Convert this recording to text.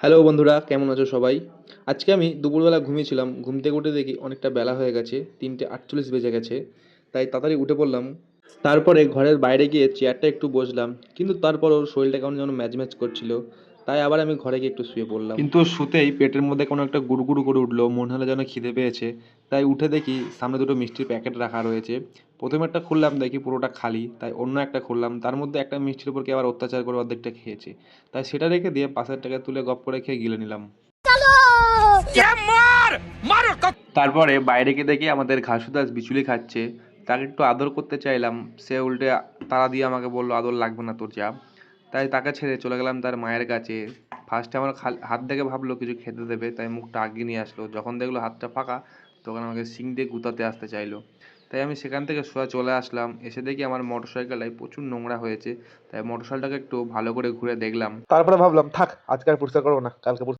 Hello বন্ধুরা, কেমন আছো সবাই? আজকে আমি দুপুরবেলা ঘুমিয়েছিলাম। ঘুম থেকে উঠে দেখি অনেকটা বেলা হয়ে গেছে, ৩:৪৮ বেজে গেছে। তাই তাড়াতাড়ি উঠে পড়লাম। তারপরে ঘরের বাইরে গিয়ে চেয়ারটা একটু বসলাম, কিন্তু তারপরও শরীরটা কেমন যেন ম্যাজম্যাজ করছিল। তাই আবার আমি ঘরে গিয়ে একটু শুয়ে পড়লাম, কিন্তু শুতেই পেটের মধ্যে কোনো একটা গুড়গুড় করে উঠলো, মনে হলো যেন খিদে পেয়েছে। তাই উঠে দেখি সামনে দুটো মিষ্টির প্যাকেট রাখা রয়েছে। প্রথমে একটা খুললাম, দেখি পুরোটা খালি। তাই অন্য একটা খুললাম, তার মধ্যে একটা মিষ্টির উপর কি আবার অত্যাচার করে অর্ধেকটা খেয়েছে। তাই সেটা রেখে দিয়ে পাশের টাকা তুলে গপ করে খেয়ে গিলে নিলাম। তারপরে বাইরে গিয়ে দেখি আমাদের ঘাসু দাস বিচুলি খাচ্ছে। তাকে একটু আদর করতে চাইলাম, সে উল্টে তাড়া দিয়ে আমাকে বললো, আদর লাগবে না তোর, যা। তাই তাকে ছেড়ে চলে গেলাম তার মায়ের কাছে। ফার্স্টে আমার হাত দেখে ভাবলো কিছু খেতে দেবে, তাই মুখটা আগিয়ে নিয়ে আসলো। যখন দেখলো হাতটা ফাঁকা, তখন আমাকে শিং দিয়ে গুঁতাতে আসতে চাইলো। তাই আমি সেখান থেকে সোজা চলে আসলাম। এসে দেখি আমার মোটর সাইকেলটায় প্রচুর নোংরা হয়েছে। তাই মোটর সাইকেলটাকে একটু ভালো করে ঘুরে দেখলাম, তারপরে ভাবলাম থাক, আজকে আর পরিষ্কার করবো না, কালকে